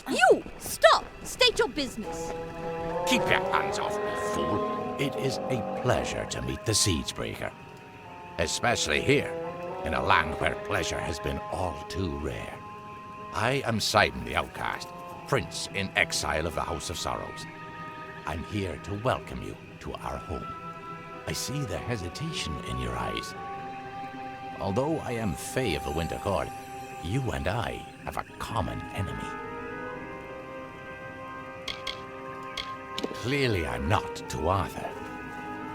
You! Stop! State your business. Keep your hands off me, fool. It is a pleasure to meet the Siegebreaker. Especially here, in a land where pleasure has been all too rare. I am Sidon the Outcast, Prince in exile of the House of Sorrows. I'm here to welcome you to our home. I see the hesitation in your eyes. Although I am Fae of the Winter Court, you and I have a common enemy. Clearly I'm not Tuatha.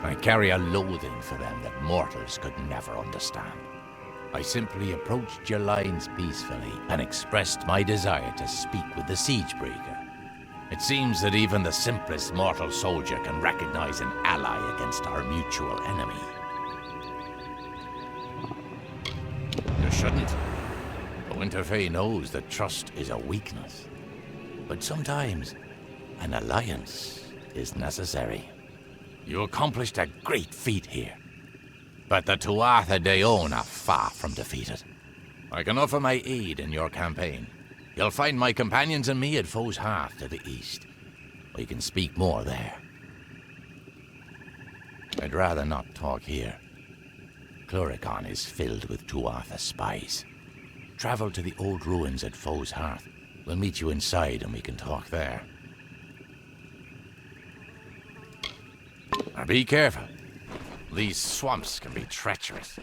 I carry a loathing for them that mortals could never understand. I simply approached your lines peacefully and expressed my desire to speak with the Siegebreaker. It seems that even the simplest mortal soldier can recognize an ally against our mutual enemy. You shouldn't. The Winter Fae knows that trust is a weakness. But sometimes, an alliance is necessary. You accomplished a great feat here. But the Tuatha Deón are far from defeated. I can offer my aid in your campaign. You'll find my companions and me at Foe's Hearth to the east. We can speak more there. I'd rather not talk here. Cluricon is filled with Tuatha spies. Travel to the old ruins at Foe's Hearth. We'll meet you inside and we can talk there. Now be careful. These swamps can be treacherous.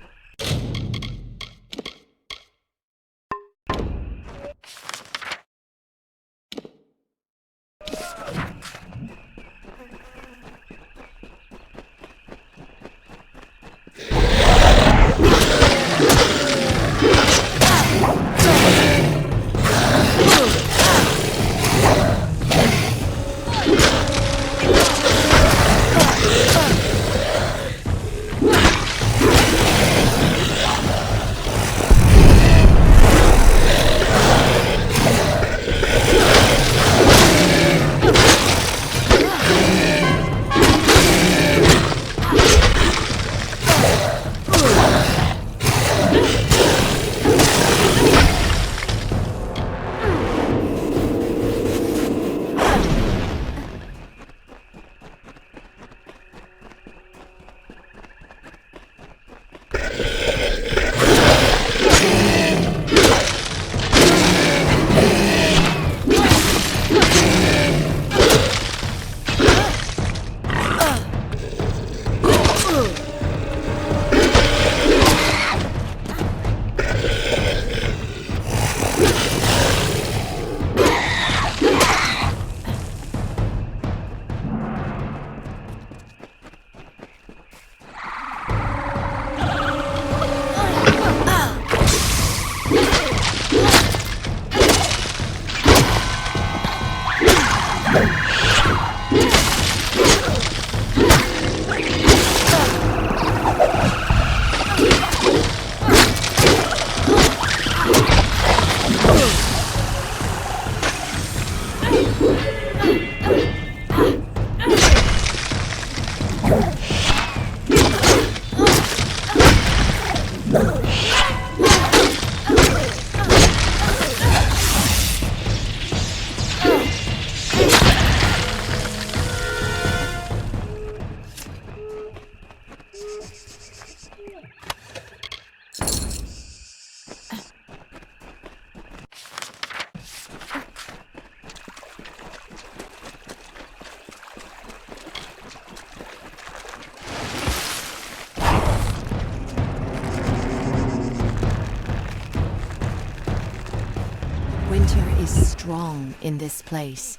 Winter is strong in this place.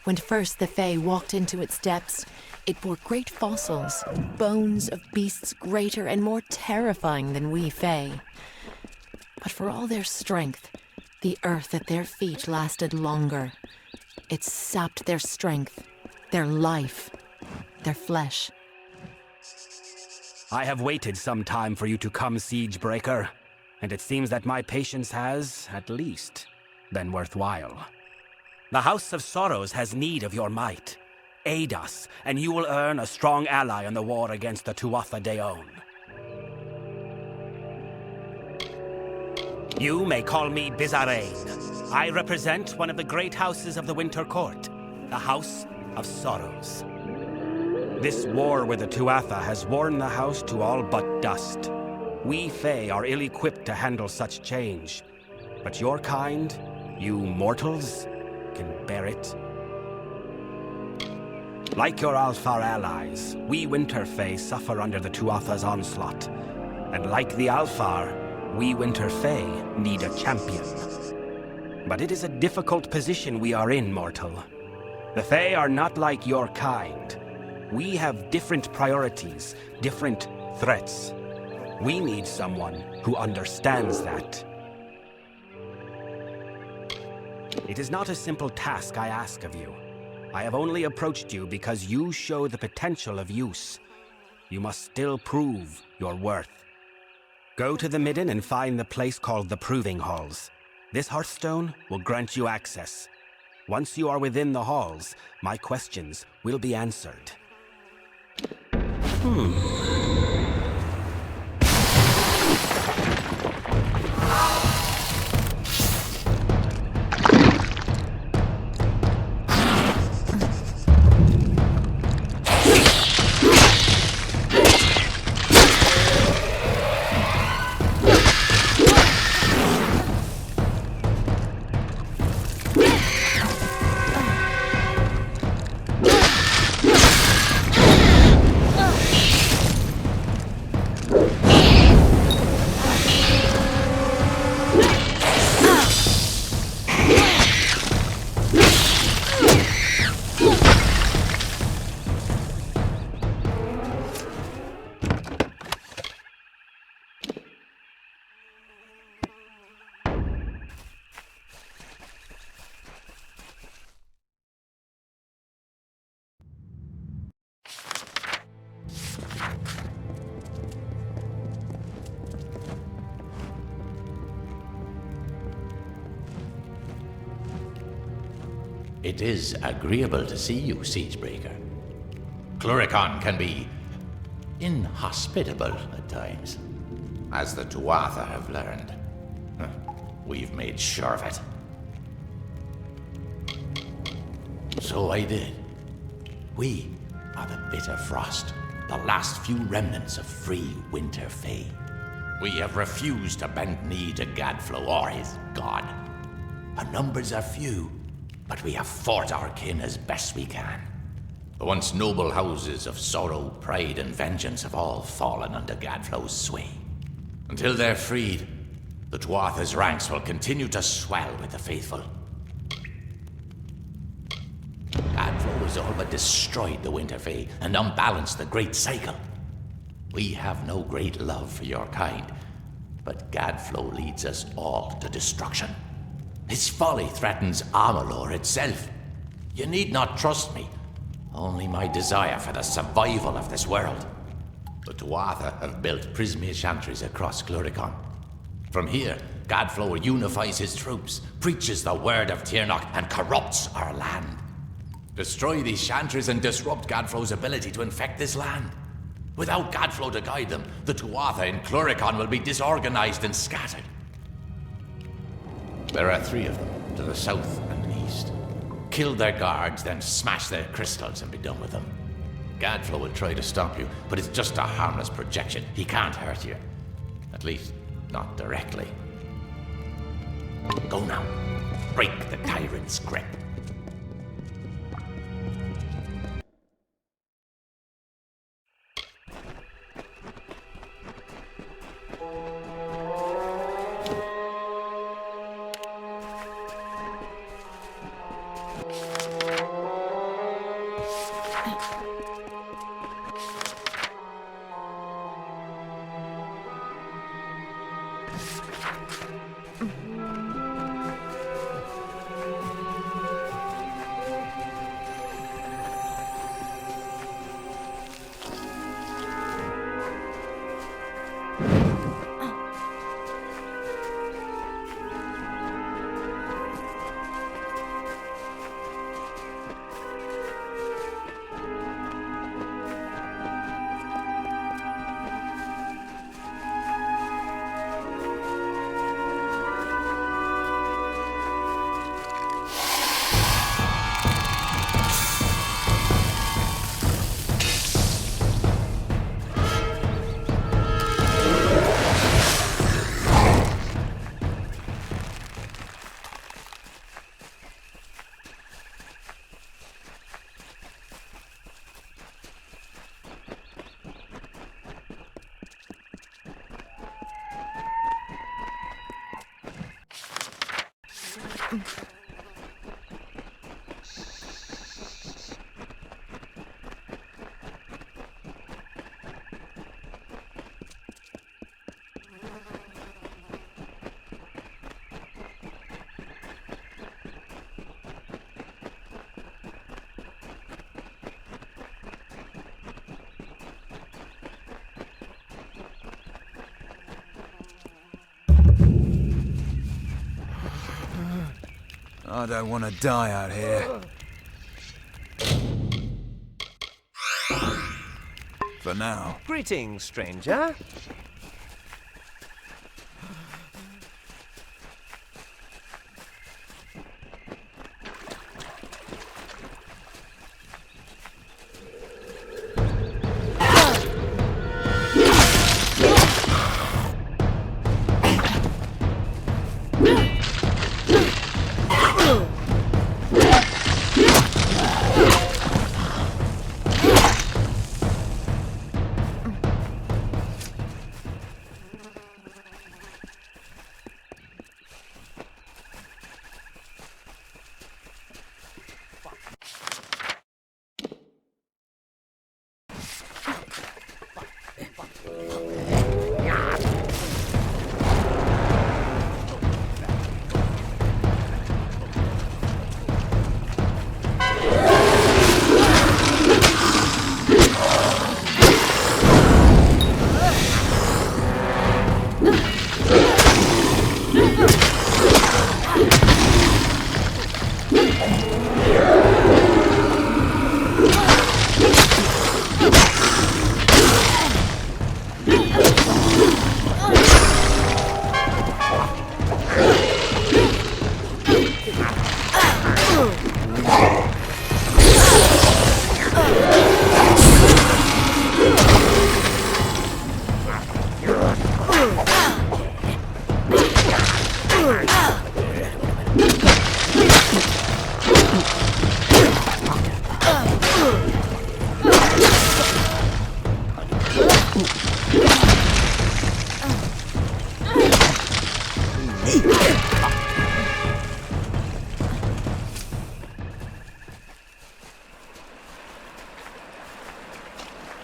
When first the Fae walked into its depths, it bore great fossils, bones of beasts greater and more terrifying than we Fae. But for all their strength, the earth at their feet lasted longer. It sapped their strength, their life, their flesh. I have waited some time for you to come, Siegebreaker, and it seems that my patience has, at least, been worthwhile. The House of Sorrows has need of your might. Aid us, and you will earn a strong ally in the war against the Tuatha Deón. You may call me Bizarrain, I represent one of the great houses of the Winter Court, the House of Sorrows. This war with the Tuatha has worn the house to all but dust. We Fae are ill-equipped to handle such change. But your kind, you mortals, can bear it. Like your Alfar allies, we Winter Fae suffer under the Tuatha's onslaught. And like the Alfar, we Winter Fae need a champion. But it is a difficult position we are in, mortal. The Fae are not like your kind. We have different priorities, different threats. We need someone who understands that. It is not a simple task I ask of you. I have only approached you because you show the potential of use. You must still prove your worth. Go to the Midden and find the place called the Proving Halls. This Hearthstone will grant you access. Once you are within the halls, my questions will be answered. It is agreeable to see you, Siegebreaker. Cluricon can be inhospitable at times, as the Tuatha have learned. We've made sure of it. So I did. We are the Bitter Frost, the last few remnants of free Winter Fae. We have refused to bend knee to Gadflow or his god. Our numbers are few, but we have fought our kin as best we can. The once noble houses of Sorrow, Pride, and Vengeance have all fallen under Gadflow's sway. Until they're freed, the Tuatha's ranks will continue to swell with the faithful. Gadflow has all but destroyed the Winter Fae and unbalanced the Great Cycle. We have no great love for your kind, but Gadflow leads us all to destruction. His folly threatens Amalur itself. You need not trust me, only my desire for the survival of this world. The Tuatha have built Prismia chantries across Cluricon. From here, Gadflow unifies his troops, preaches the word of Tirnoch, and corrupts our land. Destroy these chantries and disrupt Gadflow's ability to infect this land. Without Gadflow to guide them, the Tuatha in Cluricon will be disorganized and scattered. There are 3 of them, to the south and east. Kill their guards, then smash their crystals and be done with them. Gadflow will try to stop you, but it's just a harmless projection. He can't hurt you. At least, not directly. Go now. Break the tyrant's grip. I don't want to die out here. For now. Greetings, stranger.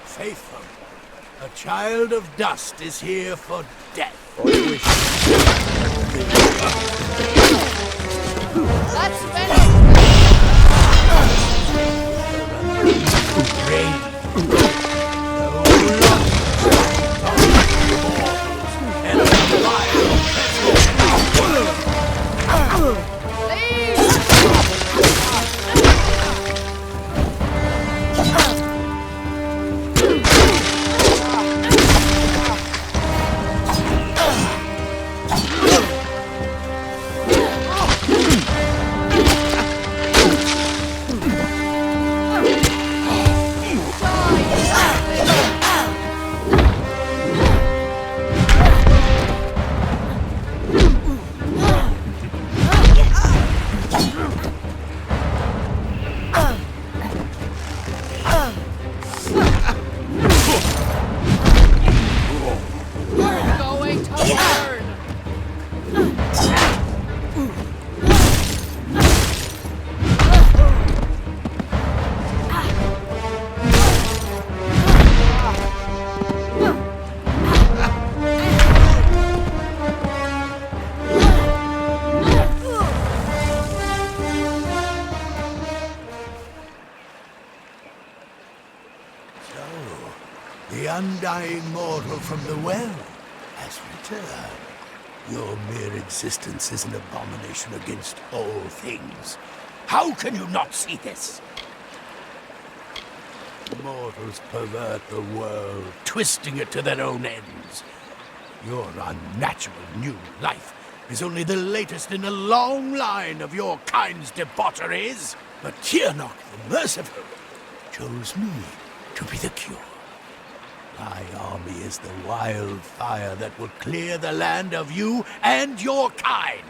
Faithful, a child of dust is here for death. That's finished! The undying mortal from the well has returned. Your mere existence is an abomination against all things. How can you not see this? Mortals pervert the world, twisting it to their own ends. Your unnatural new life is only the latest in a long line of your kind's debaucheries. But Tiernok the Merciful chose me to be the cure. My army is the wildfire that will clear the land of you and your kind.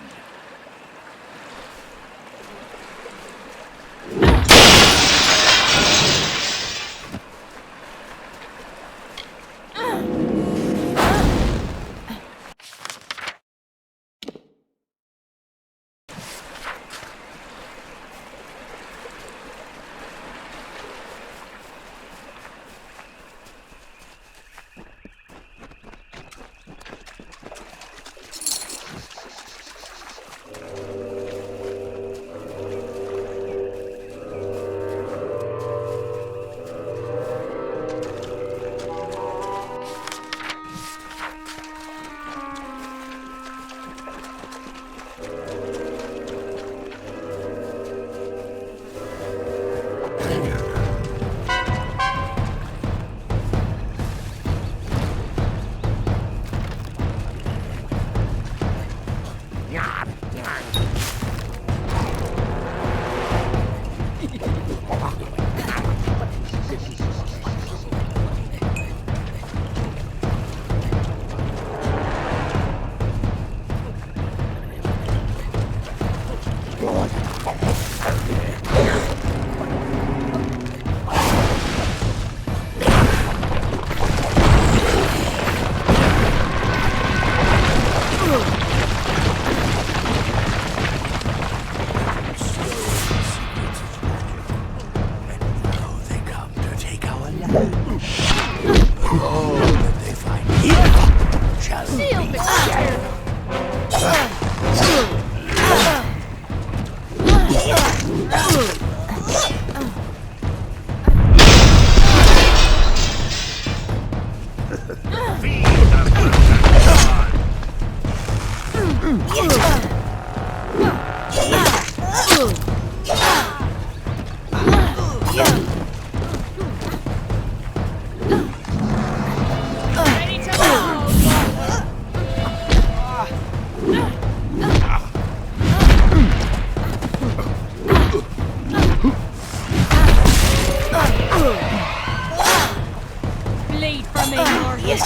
Bleed for me, Morgan.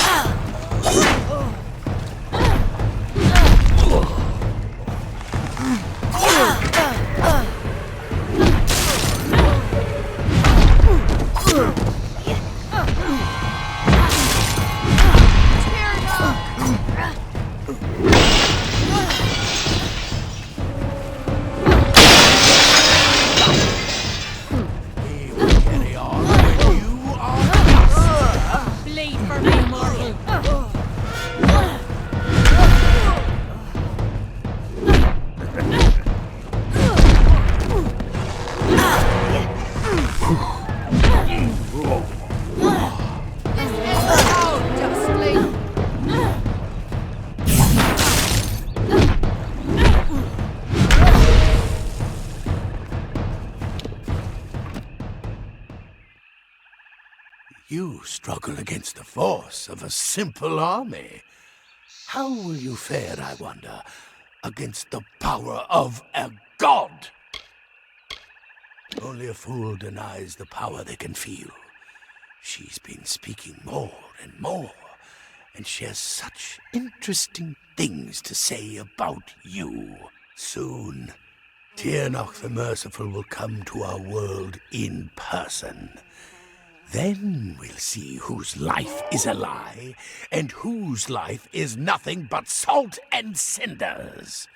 Bleed for me, Morgan. This is how justly. You struggle against the force of a simple army. How will you fare, I wonder, against the power of a god? Only a fool denies the power they can feel. She's been speaking more and more, and she has such interesting things to say about you. Soon, Tiernach the Merciful will come to our world in person. Then we'll see whose life is a lie and whose life is nothing but salt and cinders.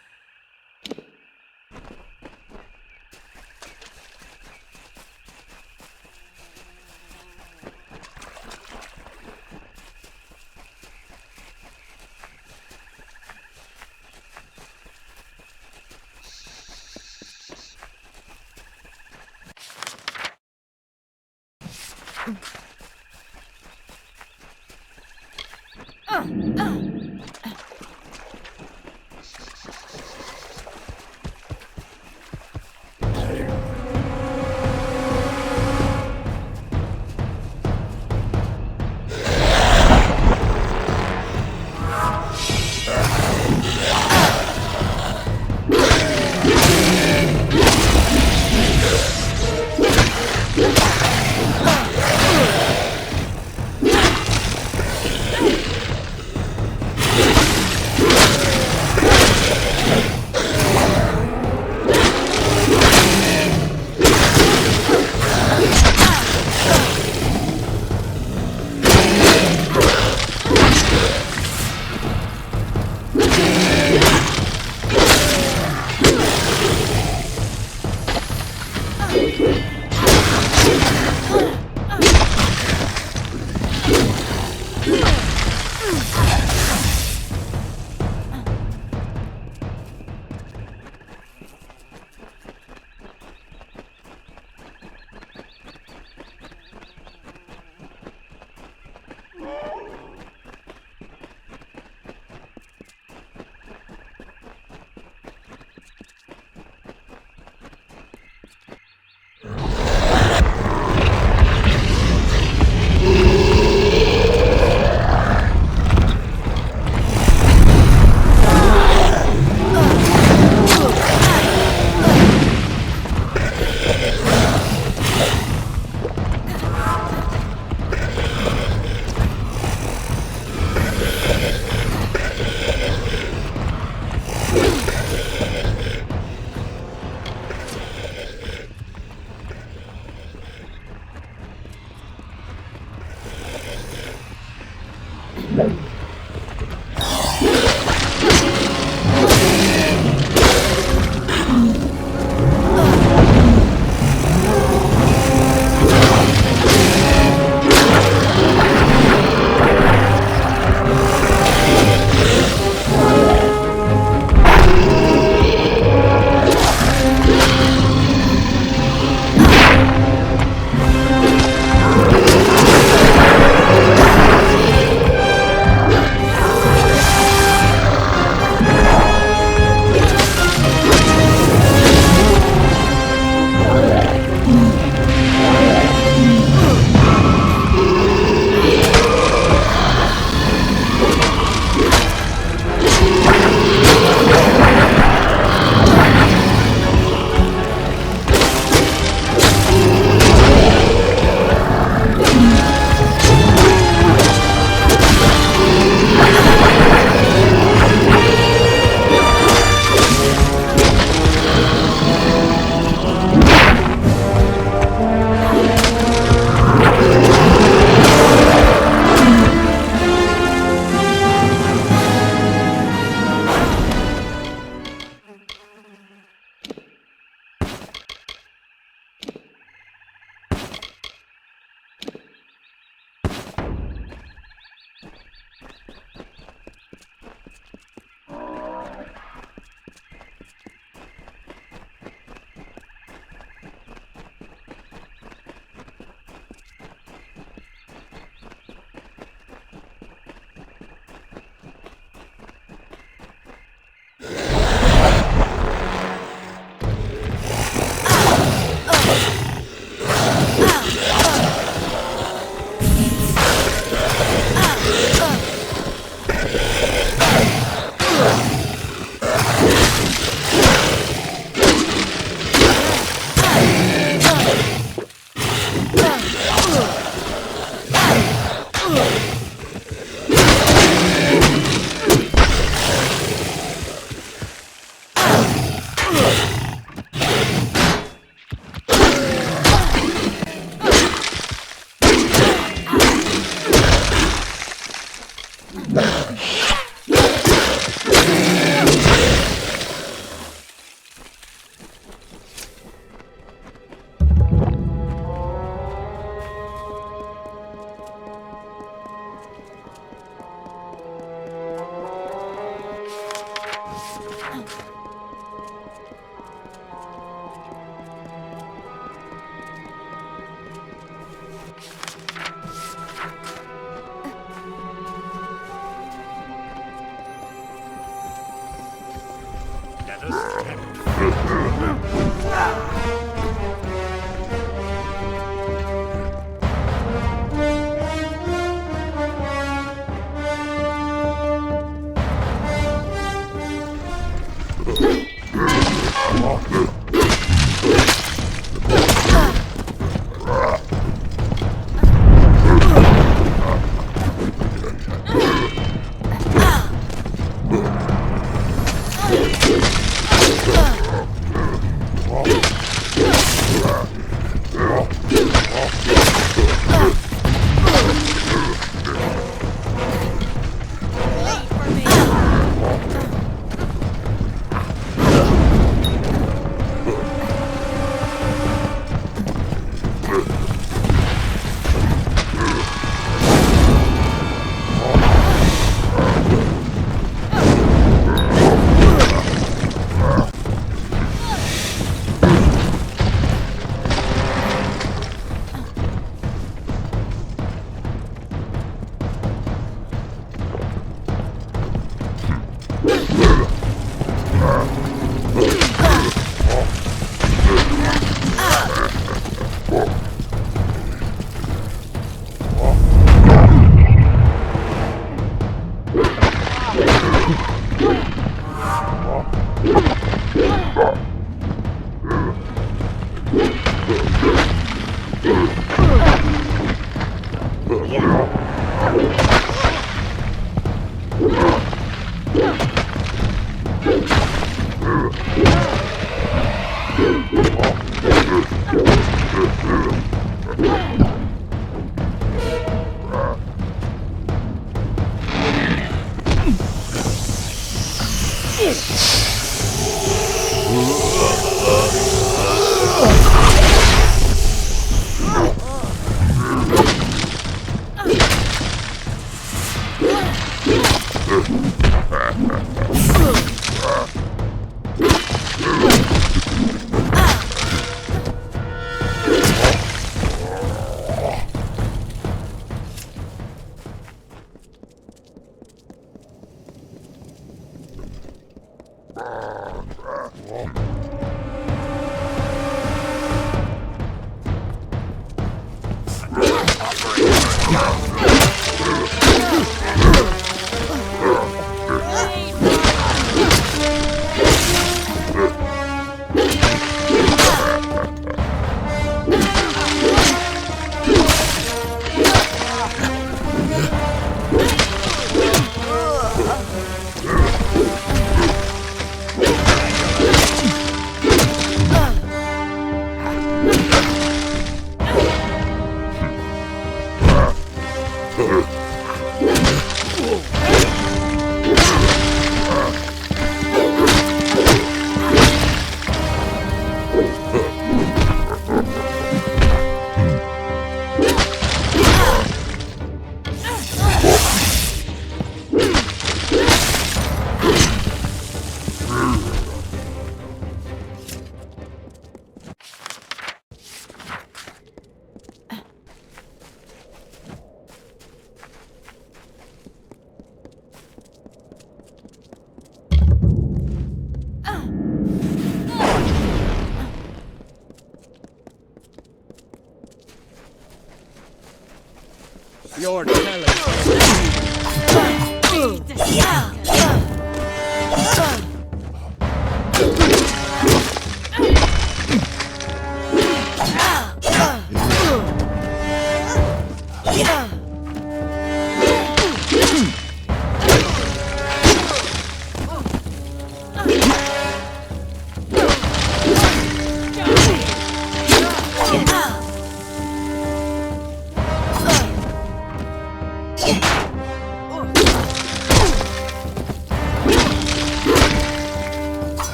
Your talent.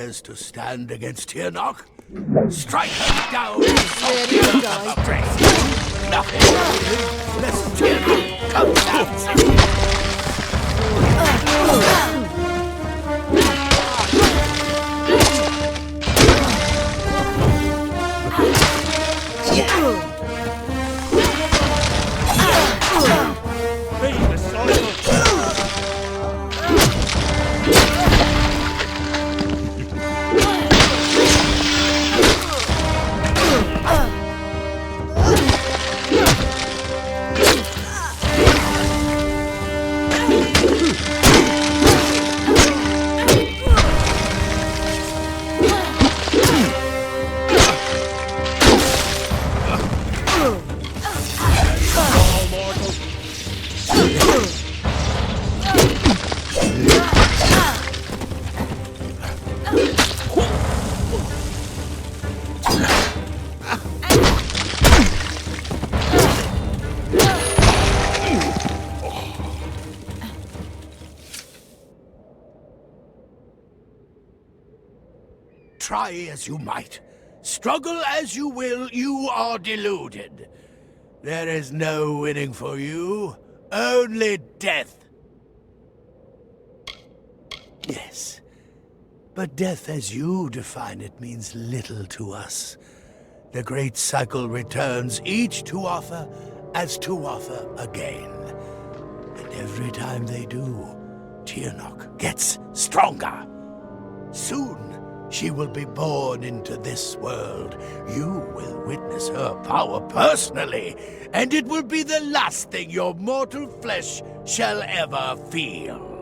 dares to stand against Tirnoch? Strike her down! Ready to die. Nothing lest Tirnoch come down! Try as you might, struggle as you will, you are deluded. There is no winning for you, only death. Yes, but death as you define it means little to us. The great cycle returns each Tuatha as Tuatha again. And every time they do, Tirnoch gets stronger. Soon, she will be born into this world. You will witness her power personally, and it will be the last thing your mortal flesh shall ever feel.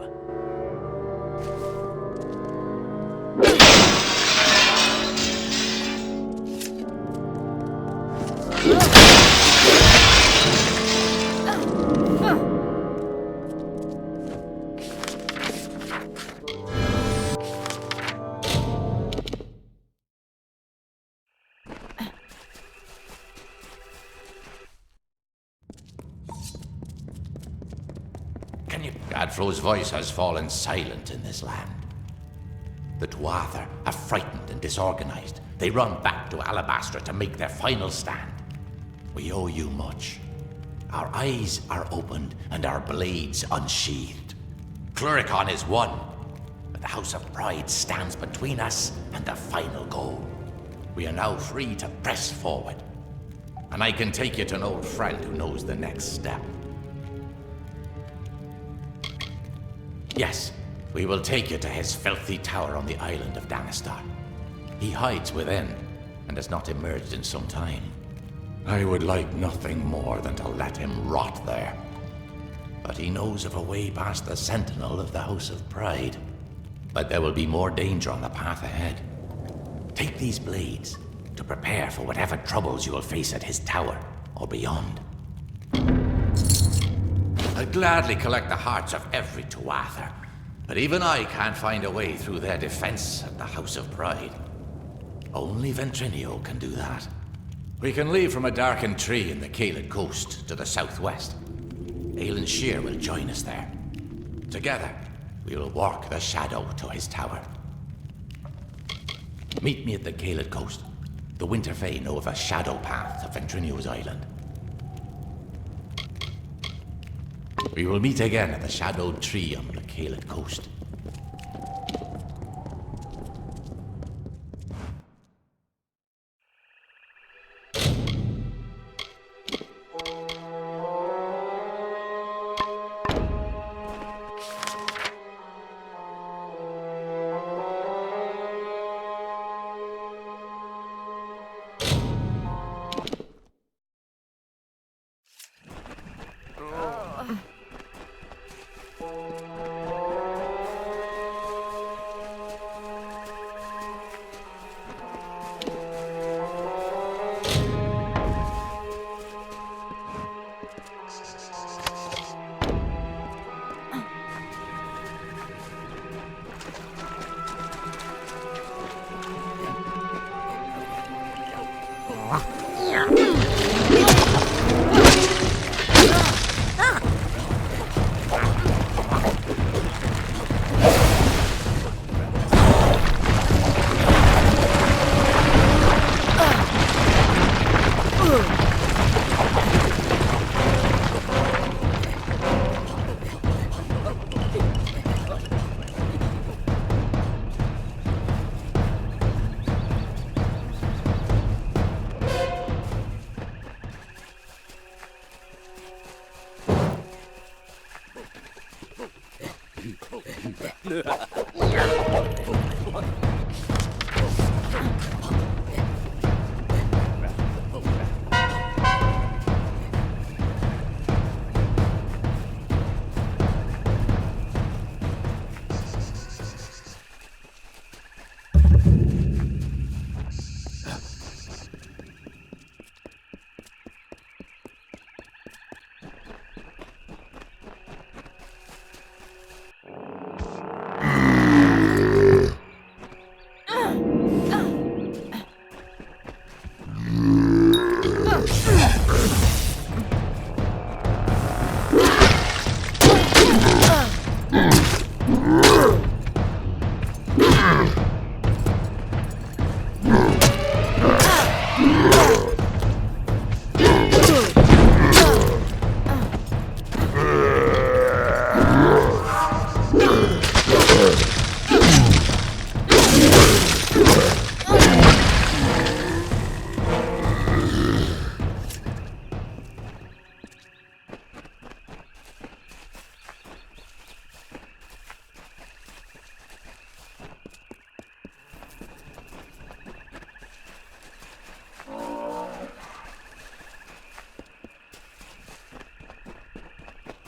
Gadfro's voice has fallen silent in this land. The Tuatha are frightened and disorganized. They run back to Alabastra to make their final stand. We owe you much. Our eyes are opened and our blades unsheathed. Cluricon is won, but the House of Pride stands between us and the final goal. We are now free to press forward. And I can take you to an old friend who knows the next step. Yes, we will take you to his filthy tower on the island of Danistar. He hides within, and has not emerged in some time. I would like nothing more than to let him rot there. But he knows of a way past the sentinel of the House of Pride. But there will be more danger on the path ahead. Take these blades to prepare for whatever troubles you will face at his tower or beyond. I'd gladly collect the hearts of every Tuatha, but even I can't find a way through their defense at the House of Pride. Only Ventrinio can do that. We can leave from a darkened tree in the Caelid coast to the southwest. Aelin Shear will join us there. Together, we will walk the shadow to his tower. Meet me at the Caelid coast. The Winterfey know of a shadow path to Ventrinio's island. We will meet again at the shadowed tree on the Caelid coast.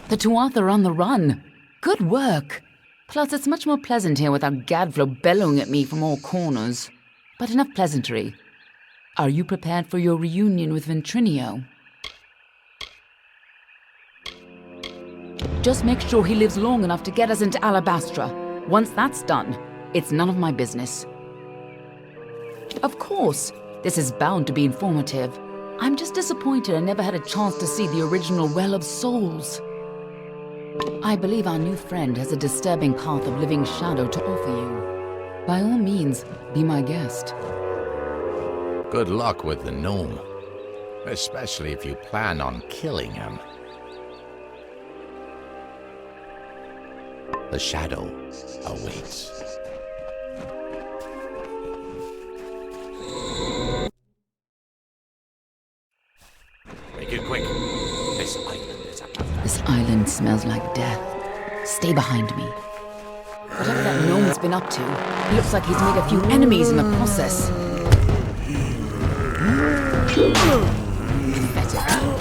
The Tuatha are on the run. Good work. Plus, it's much more pleasant here without Gadflow bellowing at me from all corners. But enough pleasantry. Are you prepared for your reunion with Ventrinio? Just make sure he lives long enough to get us into Alabastra. Once that's done, it's none of my business. Of course, this is bound to be informative. I'm just disappointed I never had a chance to see the original Well of Souls. I believe our new friend has a disturbing path of living shadow to offer you. By all means, be my guest. Good luck with the gnome, especially if you plan on killing him. The shadow awaits. Make it quick. This island is about. This island smells like death. Stay behind me. Whatever that gnome's been up to, he looks like he's made a few enemies in the process. Pathetic.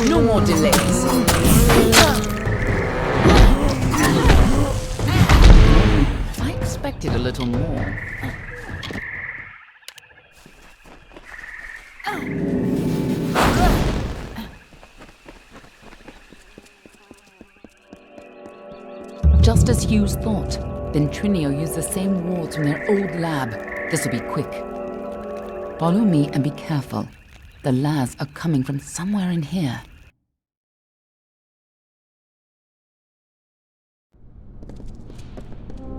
No more delays. I expected a little more. Just as Hughes thought, Ventrinio used the same wards from their old lab. This'll be quick. Follow me and be careful. The Laz are coming from somewhere in here.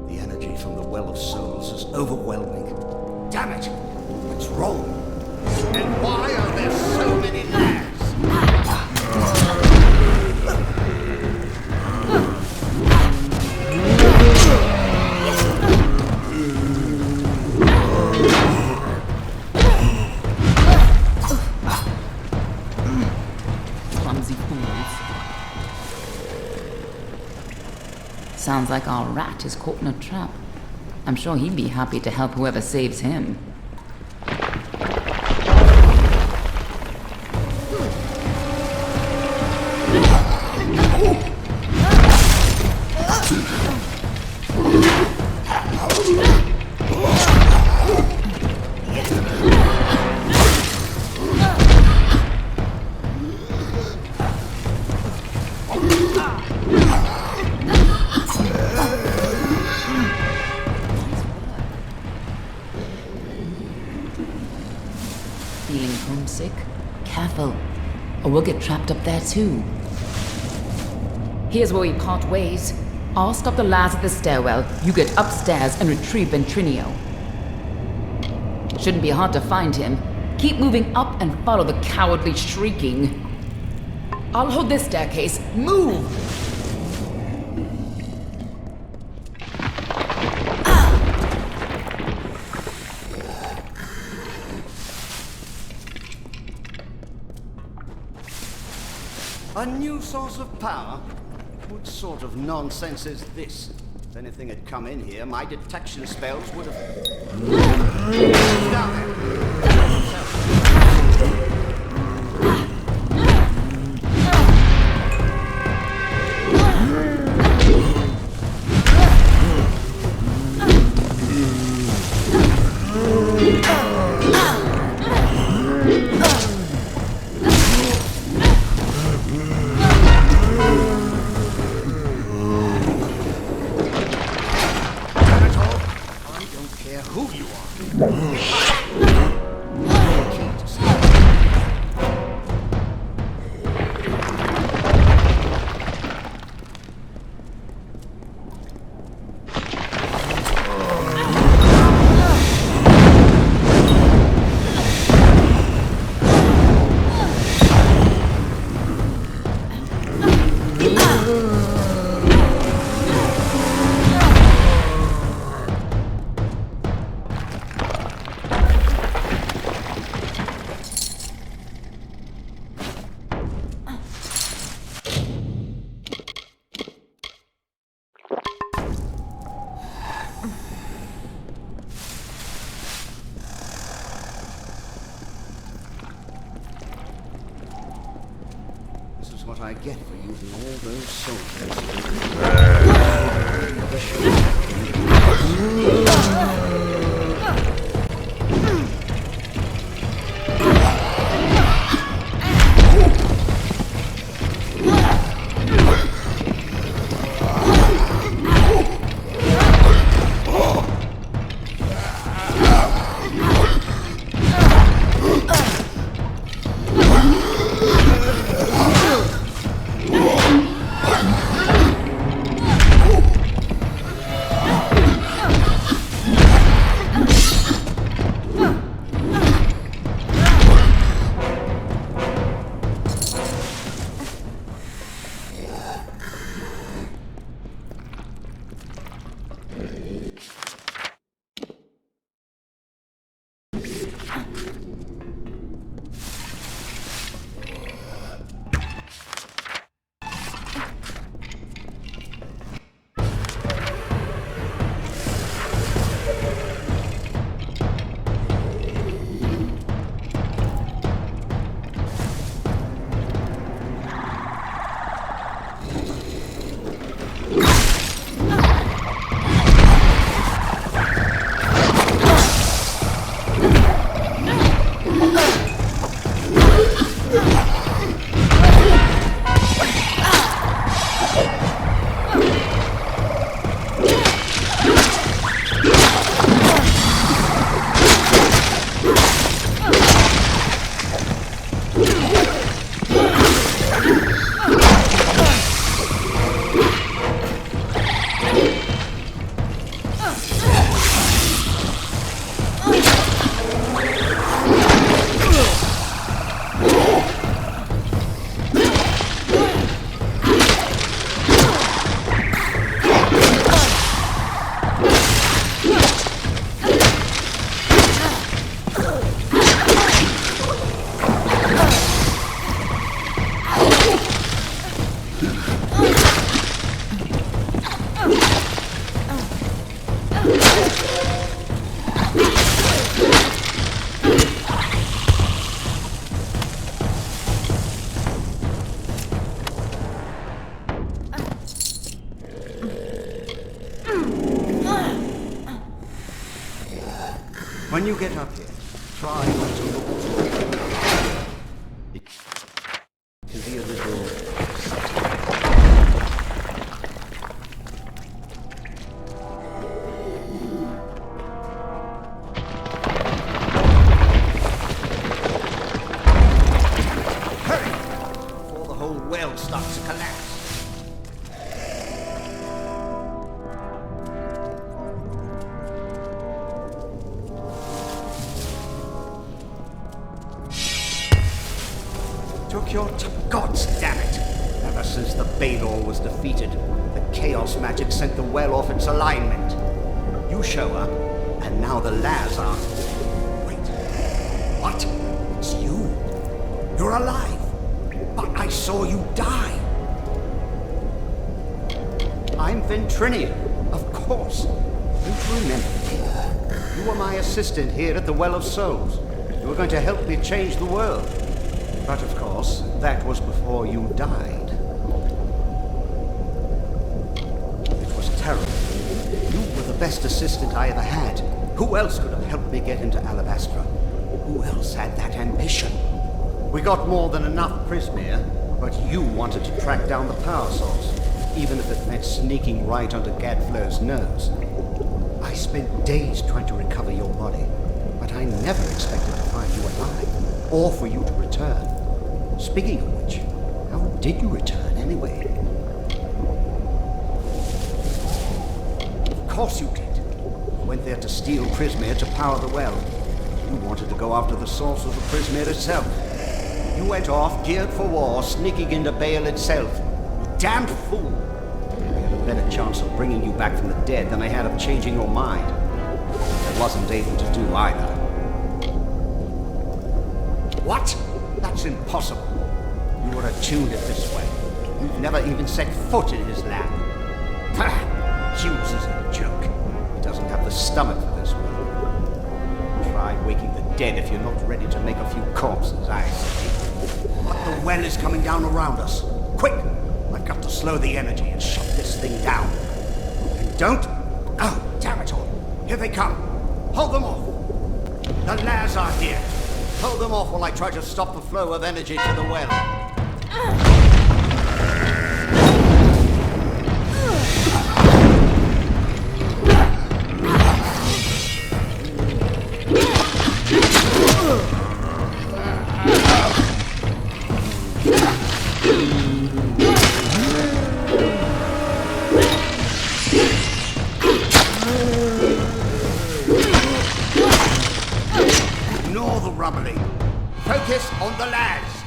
The energy from the Well of Souls is overwhelming. Damn it! What's wrong? And why are there so many lads? Clumsy fools. Sounds like our rat is caught in a trap. I'm sure he'd be happy to help whoever saves him. Feeling homesick? Careful, or we'll get trapped up there too. Here's where we part ways. I'll stop the lads at the stairwell. You get upstairs and retrieve Ventrinio. Shouldn't be hard to find him. Keep moving up and follow the cowardly shrieking. I'll hold this staircase. Move! A new source of power? What sort of nonsense is this? If anything had come in here, my detection spells would have... Down what I get for using all those When you get up here, try not to look forward. It can be a little hurry before the whole well starts to collapse. gods, damn it! Ever since the Balor was defeated, the chaos magic sent the well off its alignment. You show up, and now the Laz are... Wait. What? It's you. You're alive. But I saw you die. I'm Ventrinian, of course. Don't you remember me? You were my assistant here at the Well of Souls. You were going to help me change the world. But of course, that was before you died. It was terrible. You were the best assistant I ever had. Who else could have helped me get into Alabastra? Who else had that ambition? We got more than enough Prismere, but you wanted to track down the power source, even if it meant sneaking right under Gadflur's nose. I spent days trying to recover your body, but I never expected to find you alive, or for you to return. Speaking of which, how did you return anyway? Of course you did. You went there to steal Prismere to power the well. You wanted to go after the source of the Prismere itself. You went off, geared for war, sneaking into Baal itself. You damned fool! I had a better chance of bringing you back from the dead than I had of changing your mind. I wasn't able to do either. What? That's impossible. You were attuned it this way. You've never even set foot in his lab. Hughes is a joke. He doesn't have the stomach for this one. Try waking the dead if you're not ready to make a few corpses, I say. But the well is coming down around us. Quick! I've got to slow the energy and shut this thing down. And don't... Oh, damn it all. Here they come. Hold them off. The Laz are here. Hold them off while I try to stop the flow of energy to the well. Ignore the rumbling. Focus on the Laz.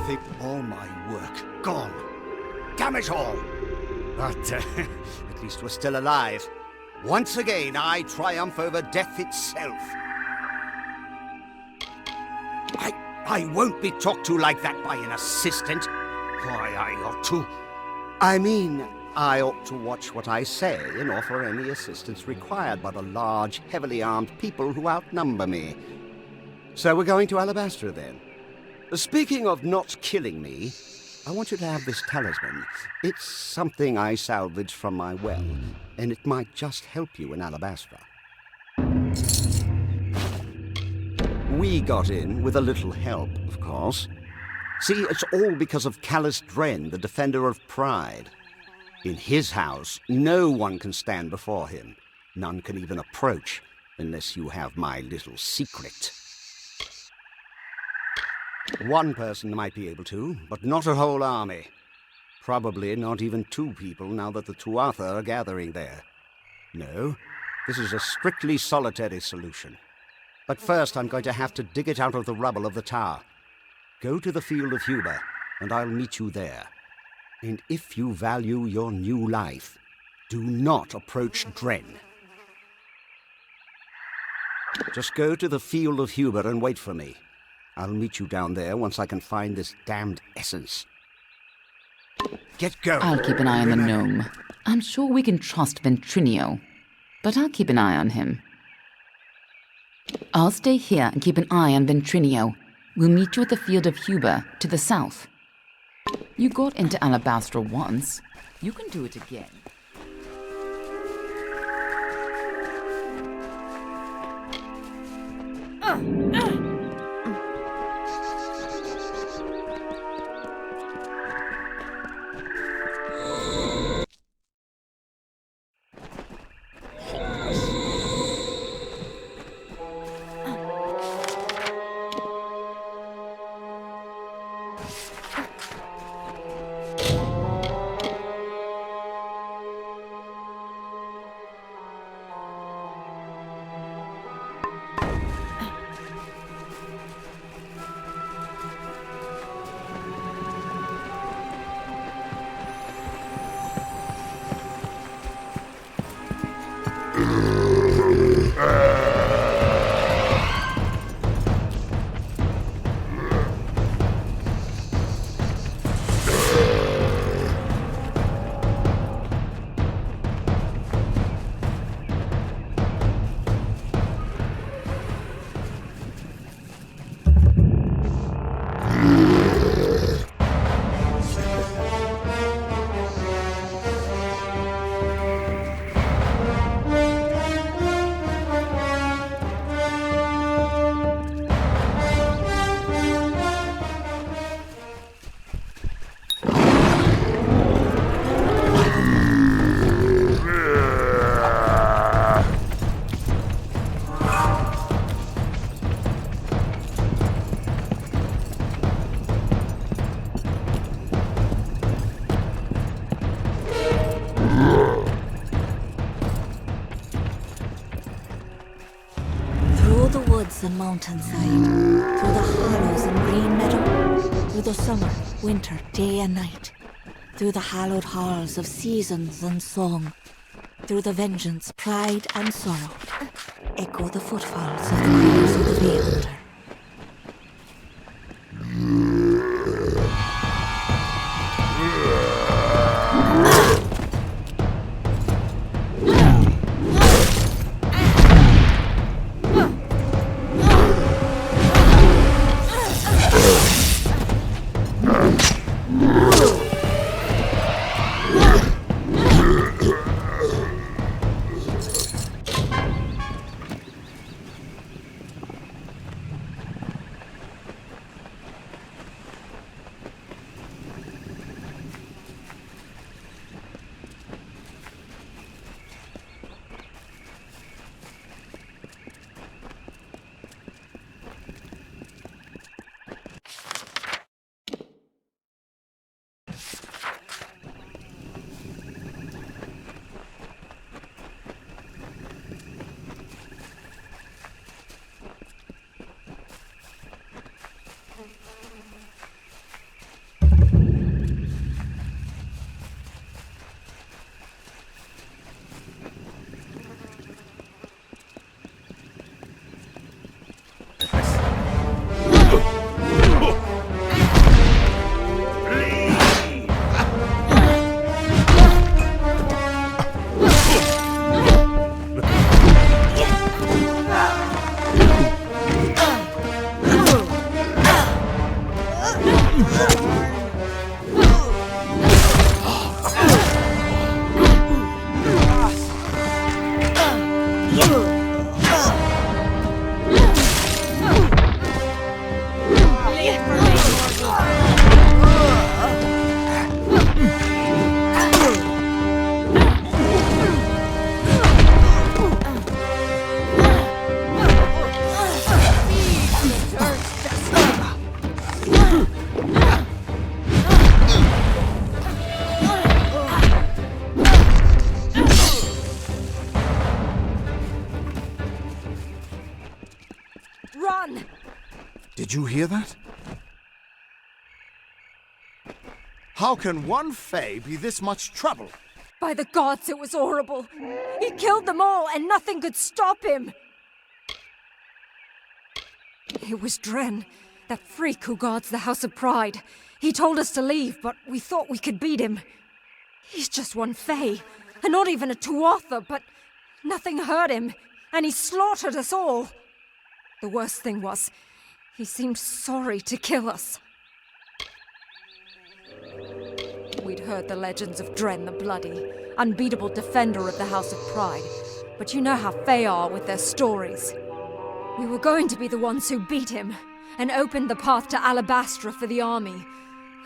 everything, all my work, gone. Damn it all! But at least we're still alive. Once again, I triumph over death itself. I won't be talked to like that by an assistant. Why, I ought to... I mean, I ought to watch what I say and offer any assistance required by the large, heavily armed people who outnumber me. So we're going to Alabastra, then. Speaking of not killing me, I want you to have this talisman. It's something I salvaged from my well, and it might just help you in Alabastra. We got in with a little help, of course. See, it's all because of Callous Dren, the defender of pride. In his house, no one can stand before him. None can even approach, unless you have my little secret. One person might be able to, but not a whole army. Probably not even 2 people now that the Tuatha are gathering there. No, this is a strictly solitary solution. But first I'm going to have to dig it out of the rubble of the tower. Go to the field of Huber, and I'll meet you there. And if you value your new life, do not approach Dren. Just go to the field of Huber and wait for me. I'll meet you down there once I can find this damned essence. Get going. I'll keep an eye on the gnome. I'm sure we can trust Ventrinio, but I'll keep an eye on him. I'll stay here and keep an eye on Ventrinio. We'll meet you at the field of Huber to the south. You got into Alabastra once. You can do it again. And mountainside, through the hollows and green meadow, through the summer, winter, day and night, through the hallowed halls of seasons and song, through the vengeance, pride and sorrow, echo the footfalls of the cries of the Vale Hunter. Run! Did you hear that? How can one Fae be this much trouble? By the gods, it was horrible. He killed them all, and nothing could stop him. It was Dren, that freak who guards the House of Pride. He told us to leave, but we thought we could beat him. He's just one Fae, and not even a Tuatha, but nothing hurt him, and he slaughtered us all. The worst thing was, he seemed sorry to kill us. We'd heard the legends of Dren the Bloody, unbeatable defender of the House of Pride, but you know how Fae are with their stories. We were going to be the ones who beat him, and opened the path to Alabastra for the army.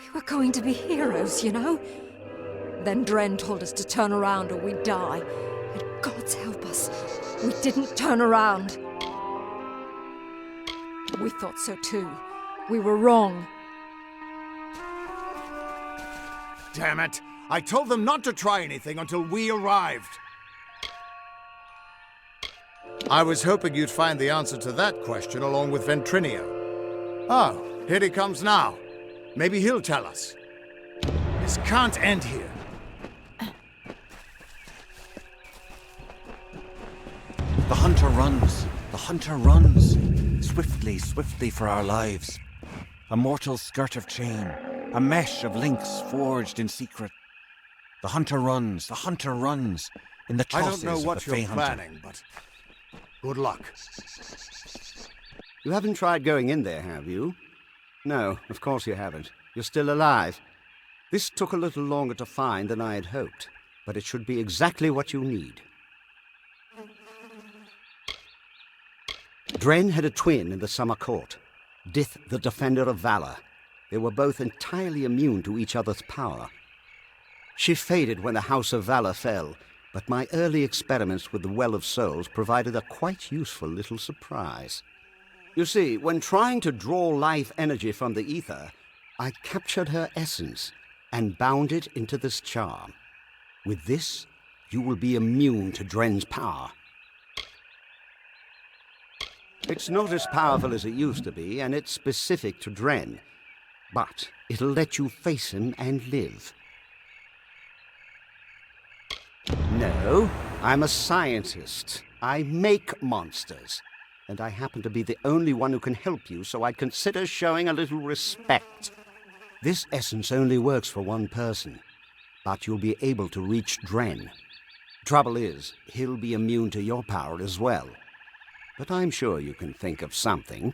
We were going to be heroes, you know? Then Dren told us to turn around or we'd die. And gods help us, we didn't turn around. We thought so too. We were wrong. Damn it! I told them not to try anything until we arrived. I was hoping you'd find the answer to that question along with Ventrinio. Oh, here he comes now. Maybe he'll tell us. This can't end here. The hunter runs. The hunter runs. Swiftly, swiftly for our lives. A mortal skirt of chain. A mesh of links forged in secret. The hunter runs. The hunter runs. In the I tosses don't know of what the Fey you're hunter. planning, but good luck. You haven't tried going in there, have you? No, of course you haven't. You're still alive. This took a little longer to find than I had hoped, but it should be exactly what you need. Dren had a twin in the summer court, Dith the Defender of Valor. They were both entirely immune to each other's power. She faded when the House of Valor fell, but my early experiments with the Well of Souls provided a quite useful little surprise. You see, when trying to draw life energy from the ether, I captured her essence and bound it into this charm. With this, you will be immune to Dren's power. It's not as powerful as it used to be, and it's specific to Dren. But it'll let you face him and live. No, I'm a scientist. I make monsters. And I happen to be the only one who can help you, so I'd consider showing a little respect. This essence only works for one person, but you'll be able to reach Dren. Trouble is, he'll be immune to your power as well. But I'm sure you can think of something.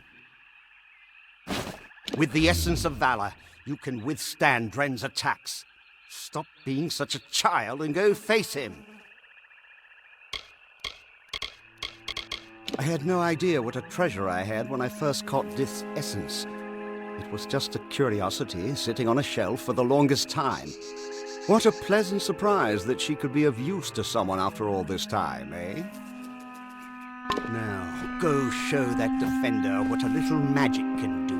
With the essence of valor, you can withstand Dren's attacks. Stop being such a child and go face him. I had no idea what a treasure I had when I first caught Dith's essence. It was just a curiosity sitting on a shelf for the longest time. What a pleasant surprise that she could be of use to someone after all this time, eh? Now, go show that defender what a little magic can do.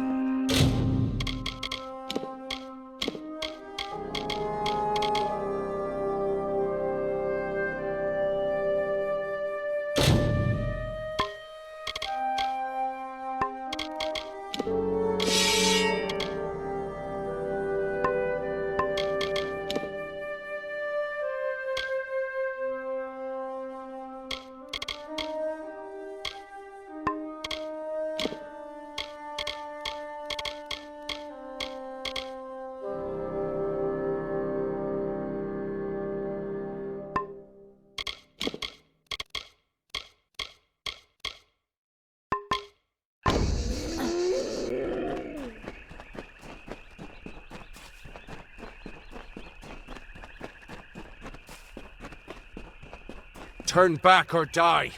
Turn back or die.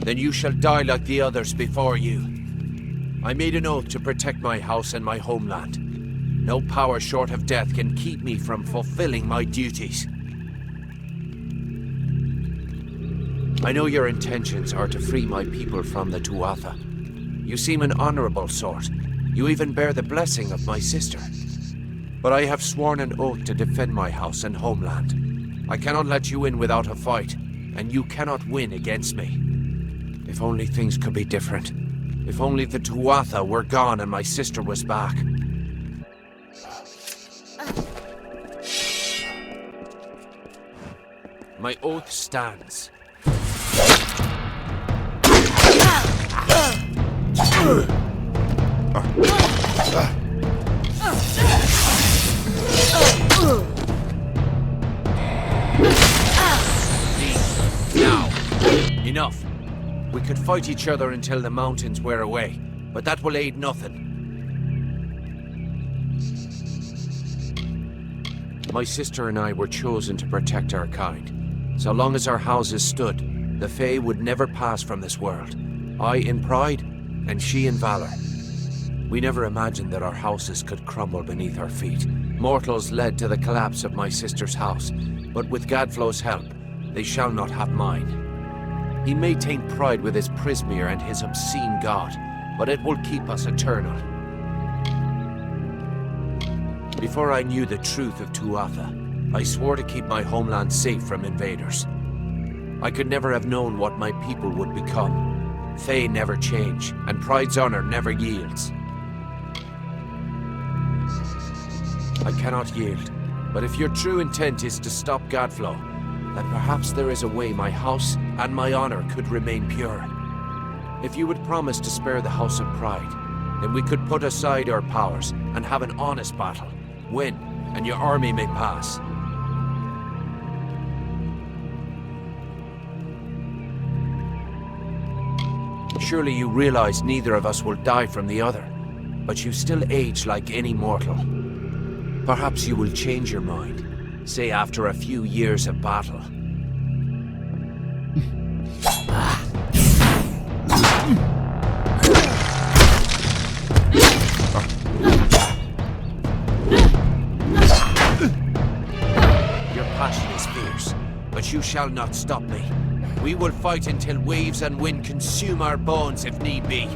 Then you shall die like the others before you. I made an oath to protect my house and my homeland. No power short of death can keep me from fulfilling my duties. I know your intentions are to free my people from the Tuatha. You seem an honorable sort. You even bear the blessing of my sister. But I have sworn an oath to defend my house and homeland. I cannot let you in without a fight, and you cannot win against me. If only things could be different. If only the Tuatha were gone and my sister was back. My oath stands. Now, enough. We could fight each other until the mountains wear away, but that will aid nothing. My sister and I were chosen to protect our kind. So long as our houses stood, the Fae would never pass from this world. I in pride, and she in valor. We never imagined that our houses could crumble beneath our feet. Mortals led to the collapse of my sister's house, but with Gadflow's help, they shall not have mine. He may taint pride with his Prismeer and his obscene god, but it will keep us eternal. Before I knew the truth of Tuatha, I swore to keep my homeland safe from invaders. I could never have known what my people would become. Fae never change, and pride's honor never yields. I cannot yield, but if your true intent is to stop Gadflow, then perhaps there is a way my house and my honor could remain pure. If you would promise to spare the House of Pride, then we could put aside our powers and have an honest battle. Win, and your army may pass. Surely you realize neither of us will die from the other, but you still age like any mortal. Perhaps you will change your mind, say after a few years of battle. Your passion is fierce, but you shall not stop me. We will fight until waves and wind consume our bones if need be.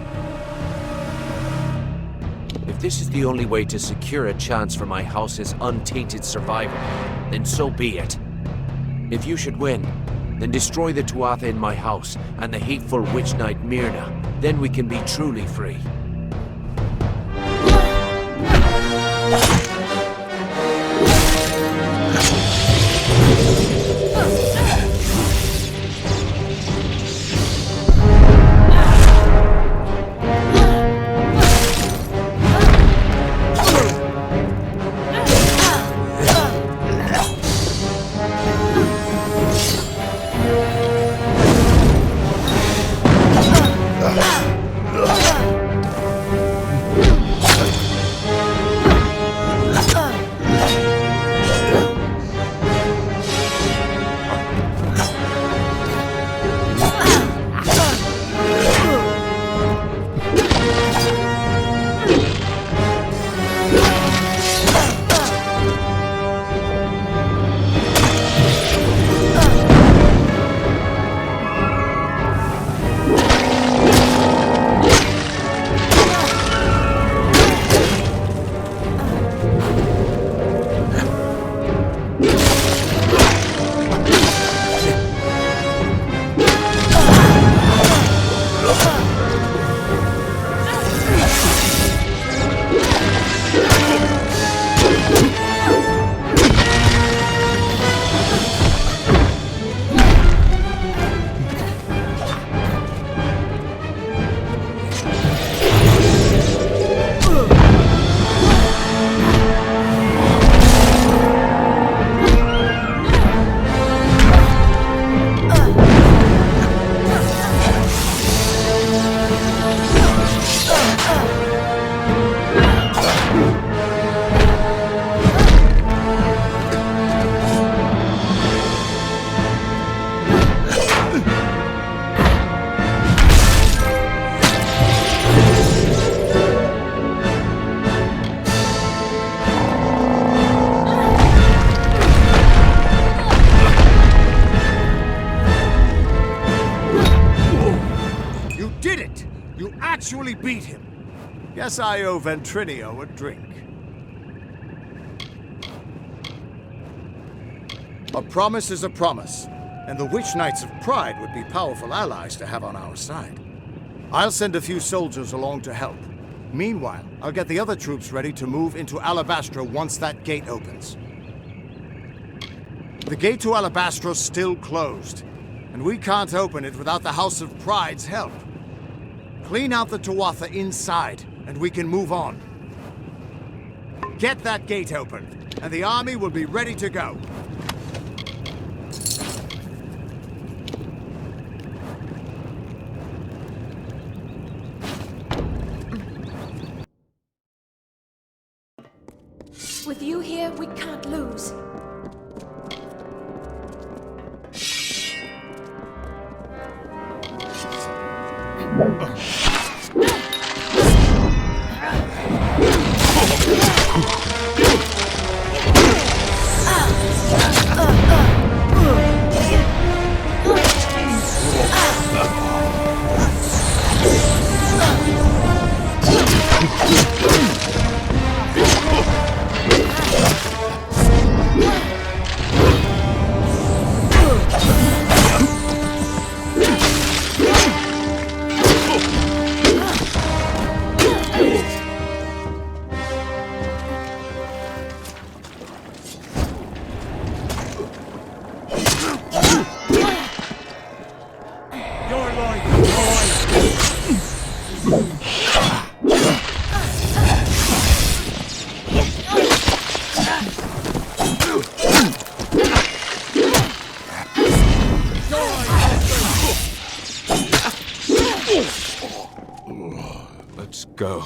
If this is the only way to secure a chance for my house's untainted survival, then so be it. If you should win, then destroy the Tuatha in my house and the hateful witch knight Myrna. Then we can be truly free. did it! You actually beat him! Guess I owe Ventrinio a drink. A promise is a promise, and the Witch Knights of Pride would be powerful allies to have on our side. I'll send a few soldiers along to help. Meanwhile, I'll get the other troops ready to move into Alabastra once that gate opens. The gate to Alabastra's still closed, and we can't open it without the House of Pride's help. Clean out the Tuatha inside, and we can move on. Get that gate open, and the army will be ready to go. With you here, we can't lose. Let's go.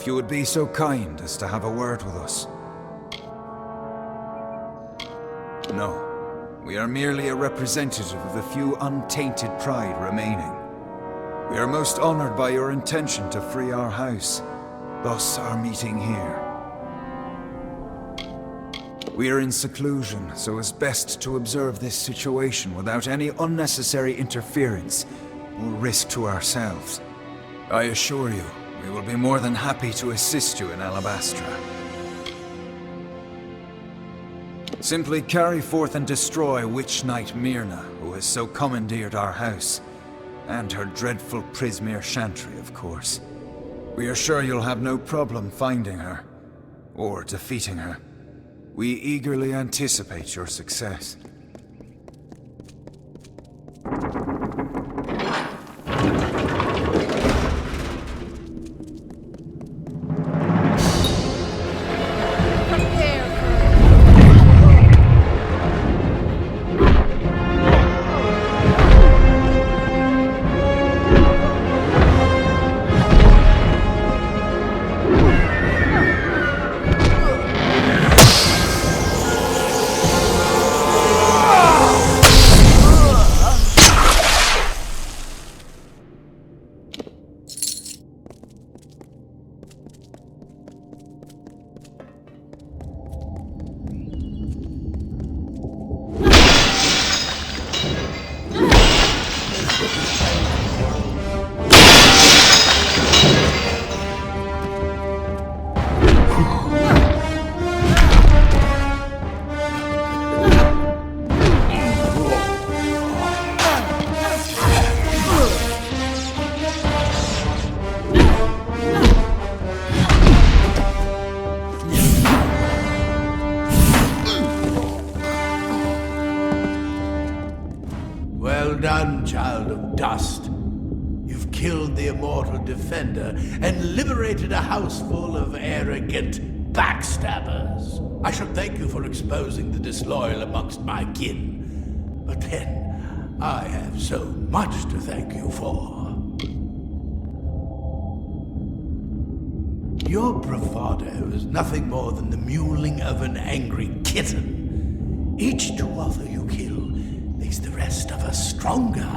if you would be so kind as to have a word with us. No, we are merely a representative of the few untainted pride remaining. We are most honored by your intention to free our house, thus our meeting here. We are in seclusion, so it's best to observe this situation without any unnecessary interference or risk to ourselves. I assure you, we will be more than happy to assist you in Alabastra. Simply carry forth and destroy Witch Knight Myrna, who has so commandeered our house, and her dreadful Prismere Chantry, of course. We are sure you'll have no problem finding her, or defeating her. We eagerly anticipate your success. Well done, child of dust. You've killed the immortal defender and liberated a house full of arrogant backstabbers. I should thank you for exposing the disloyal amongst my kin. But then, I have so much to thank you for. Your bravado is nothing more than the mewling of an angry kitten. Each Tuatha you kill makes the rest of us stronger.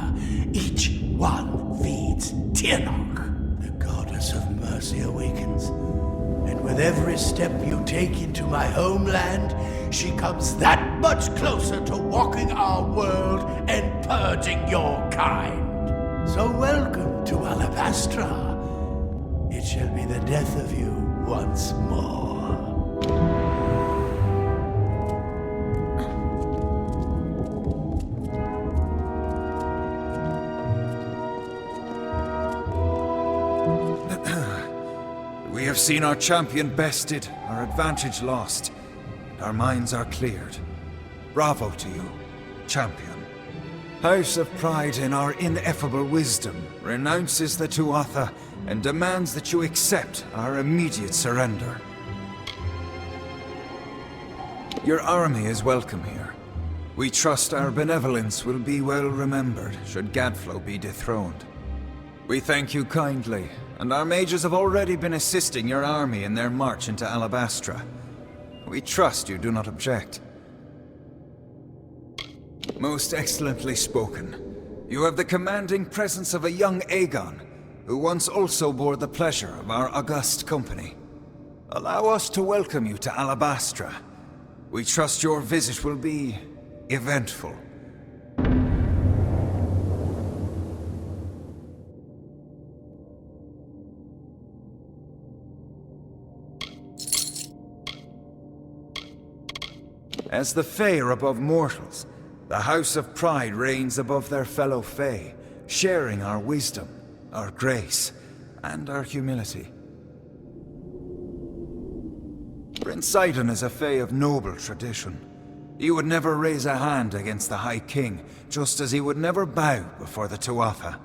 Each one feeds Tirnoch. The goddess of mercy awakens. And with every step you take into my homeland, she comes that much closer to walking our world and purging your kind. So welcome to Alabastra. It shall be the death of you once more. We have seen our champion bested, our advantage lost, and our minds are cleared. Bravo to you, champion. House of Pride, in our ineffable wisdom, renounces the Tuatha and demands that you accept our immediate surrender. Your army is welcome here. We trust our benevolence will be well remembered should Gadflow be dethroned. We thank you kindly, and our mages have already been assisting your army in their march into Alabastra. We trust you do not object. Most excellently spoken. You have the commanding presence of a young Aegon, who once also bore the pleasure of our august company. Allow us to welcome you to Alabastra. We trust your visit will be eventful. As the Fae are above mortals, the House of Pride reigns above their fellow Fae, sharing our wisdom, our grace, and our humility. Prince Sidon is a Fae of noble tradition. He would never raise a hand against the High King, just as he would never bow before the Tuatha.